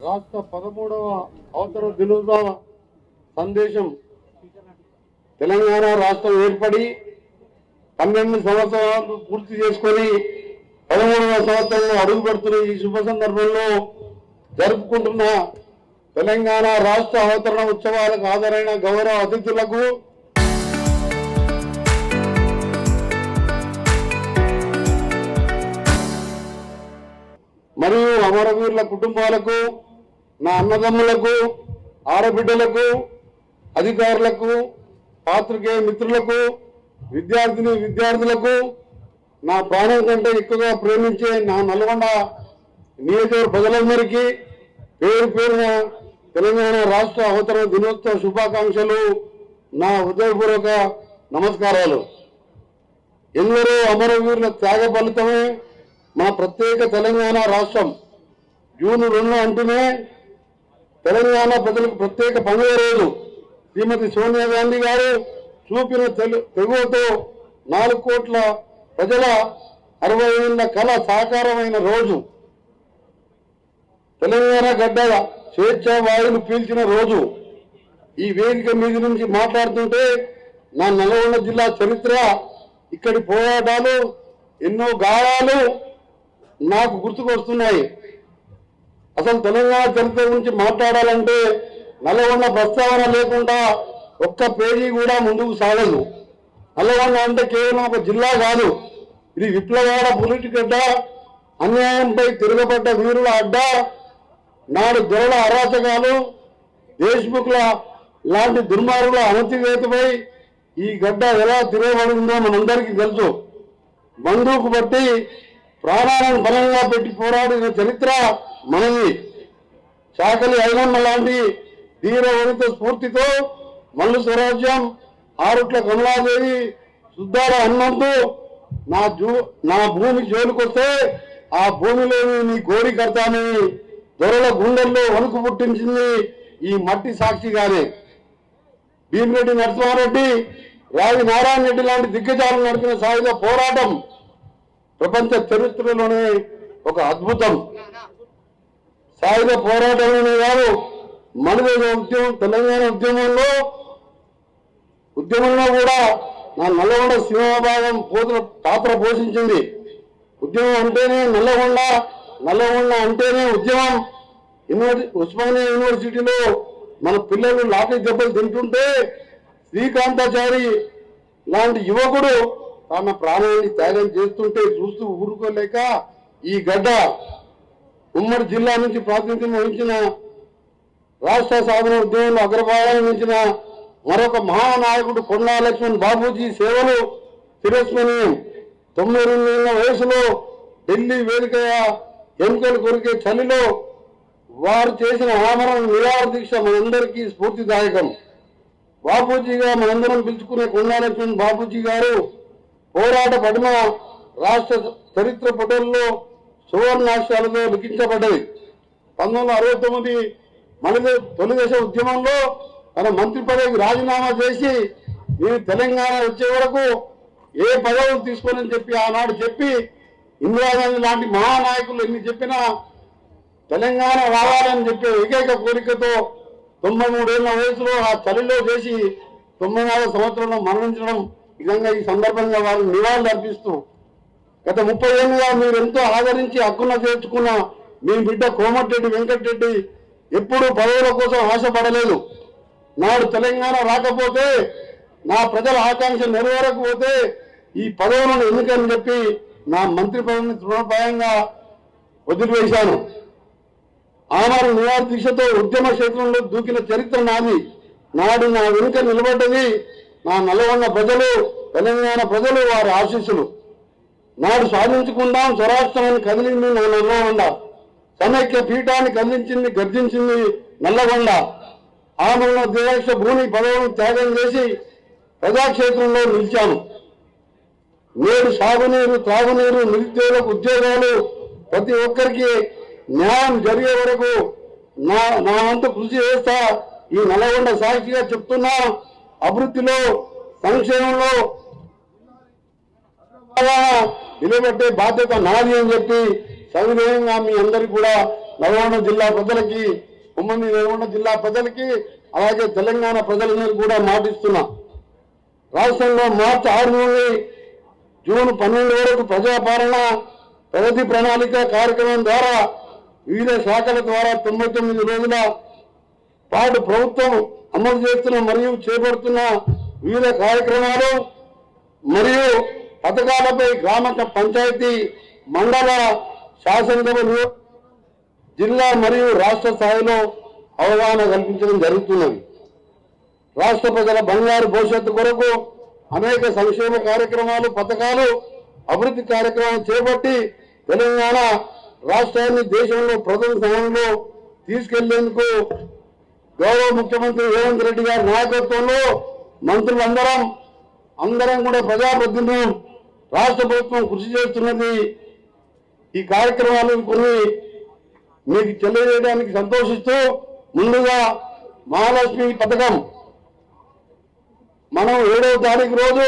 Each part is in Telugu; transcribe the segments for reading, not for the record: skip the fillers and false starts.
రాష్ట్ర 13వ అవతరణ దినోత్సవ సందేశం. తెలంగాణ రాష్ట్రం ఏర్పడి 12 సంవత్సరాలు పూర్తి చేసుకొని 13వ సంవత్సరంలో అడుగు పెడుతున్న ఈ శుభ సందర్భంలో జరుపుకుంటున్న తెలంగాణ రాష్ట్ర అవతరణ ఉత్సవాలకు హాజరైన గౌరవ అతిథులకు మరియు అమరవీరుల కుటుంబాలకు, నా అన్నదమ్ములకు, ఆడబిడ్డలకు, అధికారులకు, పాత్రికేయ మిత్రులకు, విద్యార్థులకు, నా ప్రాణం కంటే ఎక్కువగా ప్రేమించే నా నల్గొండ నియోజకవర్గ ప్రజలందరికీ పేరు పేరున తెలంగాణ రాష్ట్ర అవతరణ దినోత్సవ శుభాకాంక్షలు, నా హృదయపూర్వక నమస్కారాలు. ఎందరో అమరవీరుల త్యాగ ఫలితమే మా ప్రత్యేక తెలంగాణ రాష్ట్రం. జూన్ 2 అంటూనే తెలంగాణ ప్రజలకు ప్రత్యేక పండుగ రోజు. శ్రీమతి సోనియా గాంధీ గారు చూపిన తెగువతో 4 కోట్ల ప్రజల 60 ఏళ్ల కళ సాకారమైన రోజు. తెలంగాణ గడ్డ స్వేచ్ఛా వాయువులు పీల్చిన రోజు. ఈ వేదిక మీద నుంచి మాట్లాడుతుంటే నా నల్గొండ జిల్లా చరిత్ర, ఇక్కడి పోరాటాలు, ఎన్నో గాయాలు నాకు గుర్తుకొస్తున్నాయి. అసలు తెలంగాణ చరిత్ర గురించి మాట్లాడాలంటే నల్గొండ ప్రస్తావన లేకుండా ఒక్క పేజీ కూడా ముందుకు సాగదు. నల్గొండ అంటే కేవలం ఒక జిల్లా కాదు, ఇది విప్లవాల పురిటిగడ్డ, అన్యాయంపై తిరగబడ్డ వీరుల అడ్డ. నాడు దొరల అరాచకాలు, దేశ్ముఖుల లాంటి దుర్మార్గుల అణచివేతపై ఈ గడ్డ ఎలా తిరగబడిందో మనందరికీ తెలుసు. బందూకు బట్టి ప్రాణాలను బలంగా పెట్టి పోరాడిన చరిత్ర మనది. చాకలి ఐలమ్మ లాంటి ధీర వనిత స్ఫూర్తితో మల్లు స్వరాజ్యం, ఆరుట్ల కమలాదేవి, సుద్దాల హనుమంతు నా భూమి జోలికొస్తే ఆ భూమిలోని నీ గోడి కడతానని దొరల గుండెల్లో వణుకు పుట్టించింది ఈ మట్టి సాక్షిగానే. భీమిరెడ్డి నరసింహారెడ్డి, రావి నారాయణ రెడ్డి లాంటి దిగ్గజాలు నడిపిన సాయుధ పోరాటం ప్రపంచ చరిత్రలోనే ఒక అద్భుతం. సాయుధ పోరాటంలోనే కాదు, మనదేశ ఉద్యమం, తెలంగాణ ఉద్యమంలో కూడా నా నల్గొండ సింహభాగం పాత్ర పోషించింది. ఉద్యమం అంటేనే నల్లగొండ అంటేనే ఉద్యమం. ఉస్మానియా యూనివర్సిటీలో మన పిల్లలు లాఠీ దెబ్బలు తింటుంటే శ్రీకాంతాచారి లాంటి యువకుడు తన ప్రాణాన్ని త్యాగం చేస్తుంటే చూస్తూ ఊరుకోలేక ఈ గడ్డ ఉమ్మడి జిల్లా నుంచి ప్రాతినిధ్యం వహించిన, రాష్ట్ర సాధన ఉద్యమంలో అగ్రభాగాన్ని మించిన మరొక మహానాయకుడు కొండా లక్ష్మణ్ బాబూజీ సేవలు చిరస్మరణీయం. 9 ఏళ్ల వయసులో ఢిల్లీ వేదిక ఎన్నికలు కొరికే చలిలో వారు చేసిన ఆమరణ నిరాహార దీక్ష మనందరికీ స్ఫూర్తిదాయకం. బాపూజీగా మనందరం పిలుచుకునే కొండా లక్ష్మణ్ బాపూజీ గారు పోరాట పడిన రాష్ట్ర చరిత్ర పుటల్లో సువర్ణాక్షరాలతో లిఖించబడ్డది. 1969 మన తొలిదశ ఉద్యమంలో తన మంత్రి పదవికి రాజీనామా చేసి నేను తెలంగాణ వచ్చే వరకు ఏ పదవులు తీసుకోనని చెప్పి ఆనాడు చెప్పి, ఇందిరాగాంధీ లాంటి మహానాయకులు ఎన్ని చెప్పినా తెలంగాణ రావాలని చెప్పే ఏకైక కోరికతో 93 ఏళ్ల వయసులో ఆ చలిలో చేసి 94వ సంవత్సరంలో మరణించడం నిజంగా ఈ సందర్భంగా వారు నివాళులు అర్పిస్తూ, గత 30 ఏళ్ళుగా మీరు ఎంతో ఆదరించి హక్కున చేర్చుకున్న మీ బిడ్డ కోమటిరెడ్డి వెంకటరెడ్డి ఎప్పుడూ పదవుల కోసం ఆశపడలేదు. నాడు తెలంగాణ రాకపోతే, నా ప్రజల ఆకాంక్ష నెరవేరకపోతే ఈ పదవులను ఎందుకని చెప్పి నా మంత్రి పదవిని తృణప్రాయంగా వదిలివేశాను. ఆమరణ నిరాహార దీక్షతో ఉద్యమ క్షేత్రంలో దూకిన చరిత్ర నాది. నాడు నా వెనుక నిలబడ్డది నా నల్గొండ ప్రజలు, తెలంగాణ ప్రజలు, వారి ఆశీస్సులు. నాడు సాధించుకుందాం స్వరాష్ట్రాన్ని కదిలింది నా నల్లగొండ. సమైక్య పీఠాన్ని కదిలించింది, గర్జించింది నల్లగొండ. ఆమరణ దీక్ష భూమి పదవులను త్యాగం చేసి ప్రజాక్షేత్రంలో నిలిచాను. నేడు సాగునీరు, త్రాగునీరు, నిరుద్యోగులకు ఉద్యోగాలు, ప్రతి ఒక్కరికి న్యాయం జరిగే వరకు నా వంతు కృషి చేస్తా. ఈ నల్గొండ సాక్షిగా చెప్తున్నా, అభివృద్ధిలో, సంక్షేమంలో నిలబెట్టే బాధ్యత నాది అని చెప్పి సవినయంగా మీ అందరికీ కూడా నల్గొండ జిల్లా ప్రజలకి, ఉమ్మడి నల్గొండ జిల్లా ప్రజలకి, అలాగే తెలంగాణ ప్రజలందరికీ కూడా మాటిస్తున్నా. రాష్ట్రంలో మార్చి 6 నుండి జూన్ 12 వరకు ప్రజాపాలన ప్రగతి ప్రణాళిక కార్యక్రమం ద్వారా వివిధ శాఖల ద్వారా 99 రోజుల పాటు ప్రభుత్వం అమలు చేస్తున్న మరియు చేపడుతున్న వివిధ కార్యక్రమాలు మరియు పథకాలపై గ్రామ పంచాయతీ, మండల, శాసనసభలు, జిల్లా మరియు రాష్ట్ర స్థాయిలో అవగాహన కల్పించడం జరుగుతున్నది. రాష్ట్ర ప్రజల బంగారు భవిష్యత్తు కొరకు అనేక సంక్షేమ కార్యక్రమాలు, పథకాలు, అభివృద్ధి కార్యక్రమాలు చేపట్టి తెలంగాణ రాష్ట్రాన్ని దేశంలో ప్రథమ స్థానంలో తీసుకెళ్లేందుకు గౌరవ ముఖ్యమంత్రి రేవంత్ రెడ్డి గారి నాయకత్వంలో అందరం కూడా ప్రజాప్రతినిధులు, రాష్ట్ర ప్రభుత్వం కృషి చేస్తున్నది. ఈ కార్యక్రమాలను కొన్ని మీకు తెలియజేయడానికి సంతోషిస్తూ, ముందుగా మహాలక్ష్మి పథకం మనం 7వ తారీఖు రోజు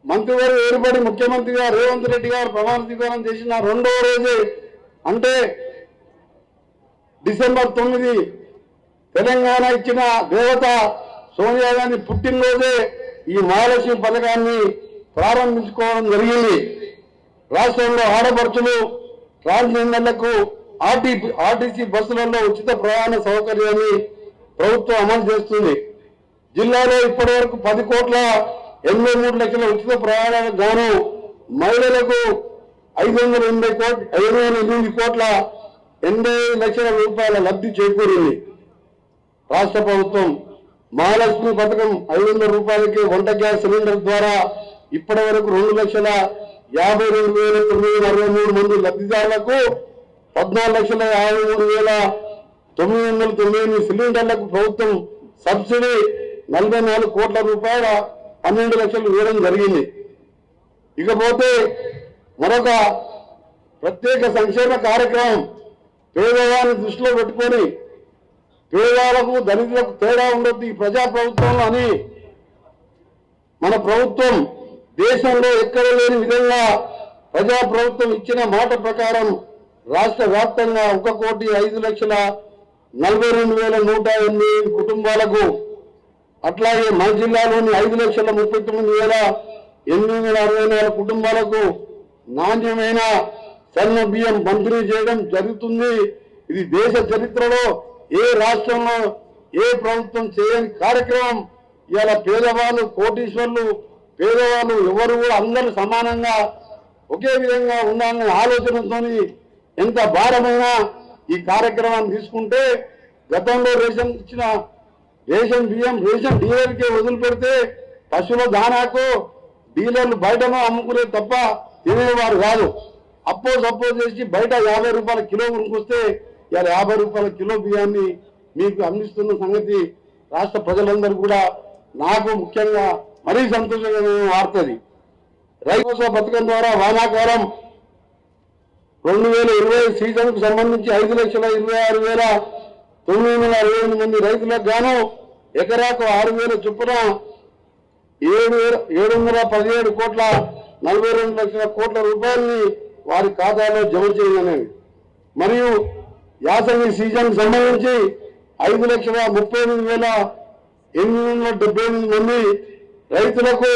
మంత్రివర్గ ఏర్పడి ముఖ్యమంత్రిగా రేవంత్ రెడ్డి గారు ప్రమాణ స్వీకారం చేసిన 2వ రోజు అంటే డిసెంబర్ 9 తెలంగాణ ఇచ్చిన దేవత సోనియా గాంధీ పుట్టినరోజే ఈ మహాలక్ష్మి పథకాన్ని ప్రారంభించుకోవడం జరిగింది. రాష్ట్రంలో ఆడపడుచులు, ట్రాన్స్జెండర్లకు ఆర్టీసీ బస్సులలో ఉచిత ప్రయాణ సౌకర్యాన్ని ప్రభుత్వం అమలు చేస్తుంది. జిల్లాలో ఇప్పటి వరకు 10,83 లక్షల ఉచిత ప్రయాణాలకు గాను మహిళలకు 508 కోట్ల 85 లక్షల రూపాయల లబ్ధి చేకూరింది. రాష్ట్ర ప్రభుత్వం మహాలక్ష్మి పథకం 500 రూపాయలకి వంట గ్యాస్ సిలిండర్ ద్వారా ఇప్పటి వరకు 2,52,963 మంది లబ్ధిదారులకు 14,53,998 సిలిండర్లకు ప్రభుత్వం సబ్సిడీ 44 కోట్ల రూపాయల 12 లక్షలు ఇవ్వడం జరిగింది. ఇకపోతే మరొక ప్రత్యేక సంక్షేమ కార్యక్రమం పేదవారిని దృష్టిలో పెట్టుకొని పేదవాళ్లకు, దళితులకు తేడా ఉండొద్దు ఈ ప్రజా ప్రభుత్వంలో అని మన ప్రభుత్వం దేశంలో ఎక్కడ లేని విధంగా ప్రజా ప్రభుత్వం ఇచ్చిన మాట ప్రకారం రాష్ట్ర వ్యాప్తంగా 1,05,42,108 కుటుంబాలకు, అట్లాగే మన జిల్లాలోని 5,39,864 కుటుంబాలకు నాణ్యమైన సన్న బియ్యం పంపిణీ చేయడం జరుగుతుంది. ఇది దేశ చరిత్రలో ఏ రాష్ట్రంలో ఏ ప్రభుత్వం చేయని కార్యక్రమం. ఇవాళ పేదవాళ్ళు, కోటీశ్వర్లు, పేదవాళ్ళు ఎవరు కూడా అందరూ సమానంగా ఒకే విధంగా ఉండాలనే ఆలోచనతో ఎంత భారమైనా ఈ కార్యక్రమాన్ని తీసుకుంటే, గతంలో రేషన్ ఇచ్చిన రేషన్ బియ్యం రేషన్ డీలర్కే వదిలిపెడితే పశువుల దానాకు డీలర్లు బయటను అమ్ముకునే తప్ప తినేవారు కాదు. సపోజ్ చేసి బయట 50 రూపాయల కిలో కొనుక్కొస్తే ఇవాళ 50 రూపాయల కిలో బియ్యాన్ని మీకు అందిస్తున్న సంగతి రాష్ట్ర ప్రజలందరూ కూడా నాకు ముఖ్యంగా మరీ సంతోషంగా వార్తది. రైతు పథకం ద్వారా వానాకాలం 2020 సీజన్ కు సంబంధించి 5,26,968 మంది రైతులకు గాను ఎకరాకు 6,000 చొప్పున 717 కోట్ల 42 లక్షల కోట్ల రూపాయలని వారి ఖాతాలో జమ చేయననేది. మరియు యాసంగి సీజన్ సంబంధించి 5,38,878 మంది రైతులకు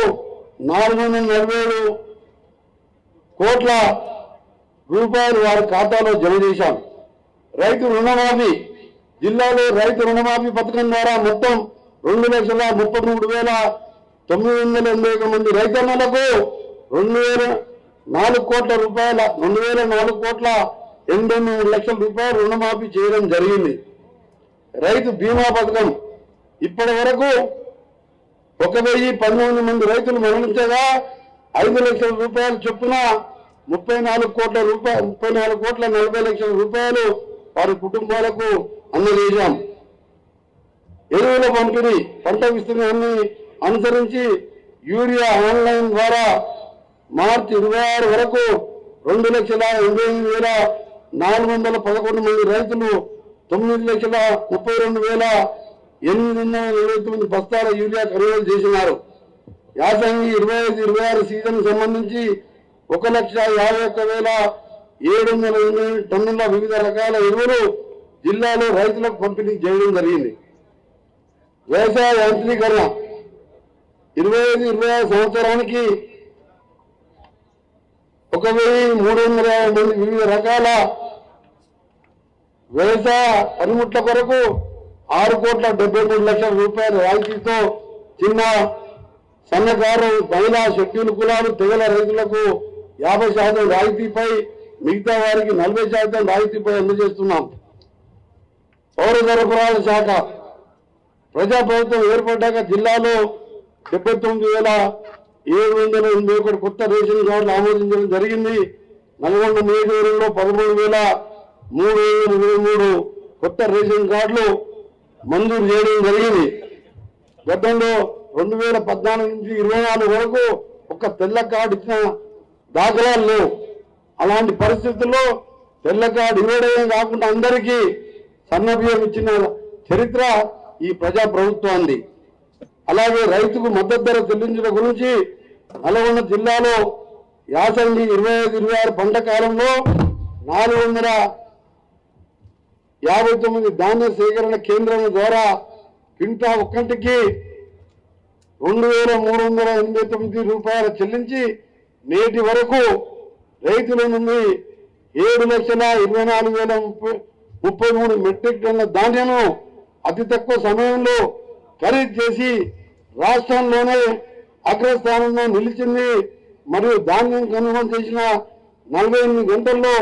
447 కోట్ల రూపాయలు వారి ఖాతాలో జమ చేశాం. రైతు రుణమాఫీ జిల్లాలో రైతు రుణమాఫీ పథకం ద్వారా మొత్తం 2,33,981 మంది రైతన్నలకు 2,004 కోట్ల రూపాయల 2,004 కోట్ల 83 లక్షల రూపాయలు రుణమాఫీ చేయడం జరిగింది. రైతు బీమా పథకం ఇప్పటి వరకు 1,019 మంది రైతులు మరణించగా 5 లక్షల రూపాయలు చొప్పున 34 కోట్ల 40 లక్షల రూపాయలు వారి కుటుంబాలకు అందజేశాం. ఎరువుల పంపిణీ పంట విస్తీర్ణాన్ని అనుసరించి యూరియా ఆన్లైన్ ద్వారా మార్చి 26 వరకు 2,88,411 మంది రైతులు 9,32,829 బస్తాల యూరియా కొనుగోలు చేసినారు. యాసంగి 25-26 సీజన్ సంబంధించి 1,51,000 708 టన్నుల వివిధ రకాల ఎరువులు జిల్లాలో రైతులకు పంపిణీ చేయడం జరిగింది. వ్యవసాయ యాంత్రీకరణ 25-26 సంవత్సరానికి 1350 మంది వివిధ రకాల వ్యవసాయ పనిముట్ల కొరకు 6,73,00,000 రూపాయల రాయితీతో చిన్న సన్నకారు మహిళా షెడ్యూల్ కులాలు తెగల రైతులకు 50% రాయితీపై మిగతా వారికి 40% రాయితీపై అందజేస్తున్నాం. పౌర సరఫరాల శాఖ ప్రజాప్రభుత్వం ఏర్పడ్డాక జిల్లాలో 79,781 కొత్త రేషన్ కార్డులు ఆమోదించడం జరిగింది. నల్గొండ నియోజకవర్గంలో 13,323 కొత్త రేషన్ కార్డులు మంజూరు చేయడం జరిగింది. గతంలో 2014 నుంచి 24 వరకు ఒక తెల్ల కార్డు ఇచ్చిన దాఖలాలు లేవు. అలాంటి పరిస్థితుల్లో తెల్ల కార్డు ఇవ్వడమే కాకుండా అందరికీ సన్నబియ్యం ఇచ్చిన చరిత్ర ఈ ప్రజా ప్రభుత్వాన్ని. అలాగే రైతుకు మద్దతు ధర చెల్లించడం గురించి నల్గొండ జిల్లాలో యాసంగి 25-26 పంట కాలంలో 459 ధాన్య సేకరణ కేంద్రాల ద్వారా క్వింటా ఒక్కటికి 2,389 రూపాయలు చెల్లించి నేటి వరకు రైతుల నుండి 7,24,033 మెట్రిక్ టన్నుల ధాన్యము అతి తక్కువ సమయంలో ఖరీదు చేసి రాష్ట్రంలోనే అగ్రస్థానంలో నిలిచింది. మరియు ధాన్యం కొనుగోలు చేసిన 48 గంటల్లో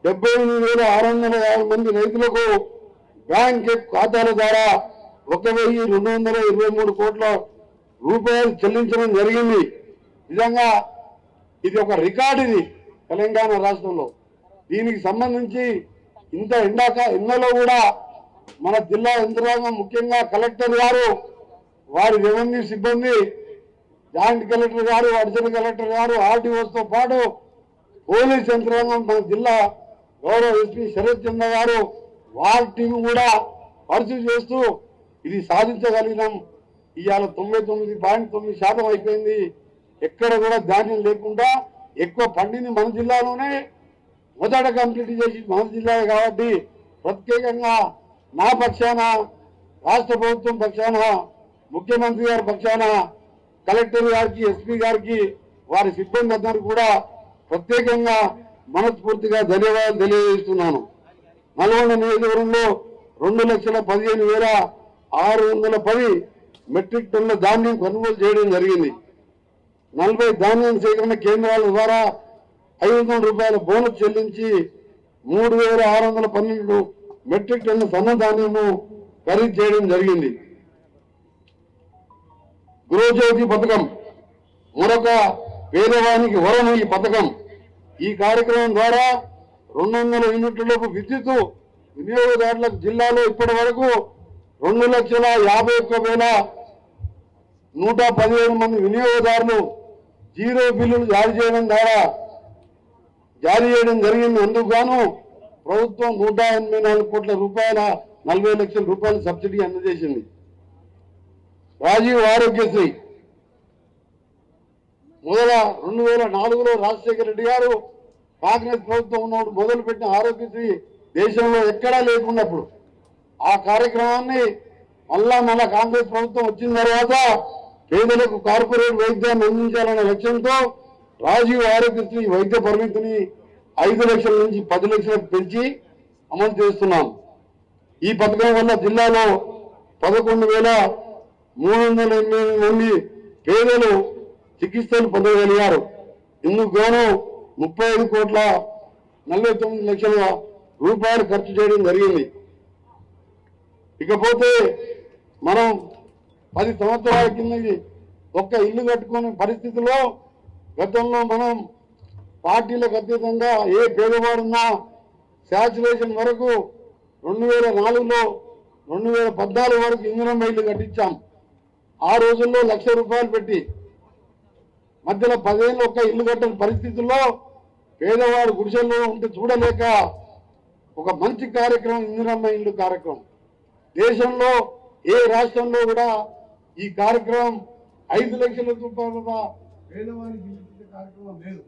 78,650 మంది రైతులకు బ్యాంక్ ఖాతాల ద్వారా 1,223 కోట్ల రూపాయలు చెల్లించడం జరిగింది. నిజంగా ఇది ఒక రికార్డు. ఇది తెలంగాణ రాష్ట్రంలో దీనికి సంబంధించి ఇంత ఎండలో కూడా మన జిల్లా యంత్రాంగం ముఖ్యంగా కలెక్టర్ గారు, వారి రెవెన్యూ సిబ్బంది, జాయింట్ కలెక్టర్ గారు, అడిషనల్ కలెక్టర్ గారు, ఆర్టీఓస్తో పాటు పోలీస్ యంత్రాంగం, మన జిల్లా గౌరవ ఎస్పీ శరత్ చంద్ర గారు, వారి టీం కూడా పరిశీలి చేస్తూ ఇది సాధించగలిగినాం. ఇవాళ 99.9% అయిపోయింది. ఎక్కడ కూడా ధాన్యం లేకుండా ఎక్కువ పండింది మన జిల్లాలోనే మొదట కంప్లీట్ చేసి మన జిల్లా కాబట్టి ప్రత్యేకంగా నా పక్షాన, రాష్ట్ర ప్రభుత్వం పక్షాన, ముఖ్యమంత్రి గారి పక్షాన కలెక్టర్ గారికి, ఎస్పీ గారికి, వారి సిబ్బంది అందరికీ కూడా ప్రత్యేకంగా మనస్ఫూర్తిగా ధన్యవాదాలు తెలియజేస్తున్నాను. నల్గొండ నియోజకవర్గంలో 2,15,610 మెట్రిక్ టన్నుల ధాన్యం కొనుగోలు చేయడం జరిగింది. 40 ధాన్యం సేకరణ కేంద్రాల ద్వారా 500 రూపాయల బోనస్ చెల్లించి 3,612 మెట్రిక్ టన్నుల సన్న ధాన్యము ఖరీదు చేయడం జరిగింది. గృహజ్యోతి పథకం మరొక పేదవానికి వరం. ఈ పథకం, ఈ కార్యక్రమం ద్వారా 200 యూనిట్లలోపు విద్యుత్ వినియోగదారులకు జిల్లాలో ఇప్పటి వరకు 2,51,117 మంది వినియోగదారులు జీరో బిల్లులు జారీ చేయడం జరిగింది. అందుకు గాను ప్రభుత్వం 184 కోట్ల రూపాయల 40 లక్షల రూపాయల సబ్సిడీ అందజేసింది. రాజీవ్ ఆరోగ్యశ్రీ 2004లో రాజశేఖర రెడ్డి గారు కాంగ్రెస్ ప్రభుత్వం ఉన్నప్పుడు మొదలుపెట్టిన ఆరోగ్యశ్రీ దేశంలో ఎక్కడా లేకున్నప్పుడు ఆ కార్యక్రమాన్ని మళ్ళా కాంగ్రెస్ ప్రభుత్వం వచ్చిన తర్వాత పేదలకు కార్పొరేట్ వైద్యాన్ని అందించాలనే లక్ష్యంతో రాజీవ్ ఆరోగ్యశ్రీ వైద్య పరిమితిని 5 లక్షల నుంచి 10 లక్షలకు పెంచి అమలు చేస్తున్నాం. ఈ పథకం వల్ల జిల్లాలో 11,308 మంది పేదలు చికిత్సలు పొందగలిగారు. ఇందుకు గాను 35,49 లక్షల రూపాయలు ఖర్చు చేయడం జరిగింది. ఇకపోతే మనం 10 సంవత్సరాల కింద ఒక్క ఇల్లు కట్టుకునే పరిస్థితిలో గతంలో మనం పార్టీలకు అతీతంగా ఏ పేదవాడున్నా శాచురేషన్ వరకు 2004లో 2014 వరకు ఇందిరమ్మ ఇల్లు కట్టించాం. ఆ రోజుల్లో ₹1,00,000 పెట్టి మధ్యలో 10 ఏళ్ళు ఒక్క ఇల్లు కట్టని పరిస్థితుల్లో పేదవాడు గుడిసెల్లో ఉంటే చూడలేక ఒక మంచి కార్యక్రమం ఇందిరమ్మ ఇల్లు కార్యక్రమం. దేశంలో ఏ రాష్ట్రంలో కూడా ఈ కార్యక్రమం 5 లక్షల రూపాయల పేదవారికి ఇచ్చే కార్యక్రమం లేదు.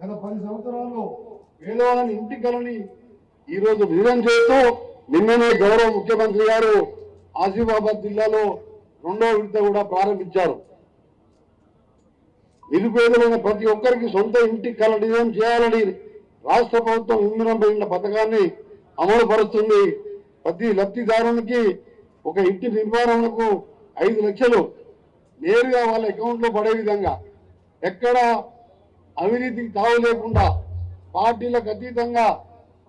గత 10 సంవత్సరాల్లో పేదవాళ్ళని ఇంటి కలని ఈ రోజు నిజం చేస్తూ నిన్ననే గౌరవ ముఖ్యమంత్రి గారు ఆసిఫాబాద్ జిల్లాలో 2వ విడత కూడా ప్రారంభించారు. నిరుపేదలైన ప్రతి ఒక్కరికి సొంత ఇంటి కళ నిజం చేయాలని రాష్ట్ర ప్రభుత్వం ఇంద్రంపైన పథకాన్ని అమలు పరుస్తుంది. ప్రతి లబ్ధిదారునికి ఒక ఇంటి నిర్మాణంకు 5 లక్షలు నేరుగా వాళ్ళ అకౌంట్ లో పడే విధంగా, ఎక్కడ అవినీతికి తావు లేకుండా పార్టీలకు అతీతంగా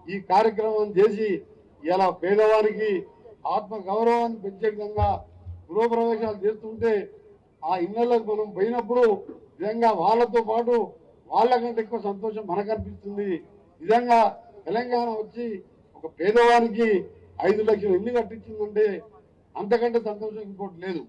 ఈ కార్యక్రమం చేసి ఇలా పేదవారికి ఆత్మ గౌరవాన్ని పెంచే విధంగా గృహప్రవేశాలు చేస్తుంటే ఆ ఇళ్లకు మనం పోయినప్పుడు నిజంగా వాళ్ళతో పాటు వాళ్ళకంటే ఎక్కువ సంతోషం మనకు అనిపిస్తుంది. నిజంగా తెలంగాణ వచ్చి ఒక పేదవానికి 5 లక్షలు ఇల్లు కట్టించిందంటే అంతకంటే సంతోషం ఇంకోటి లేదు.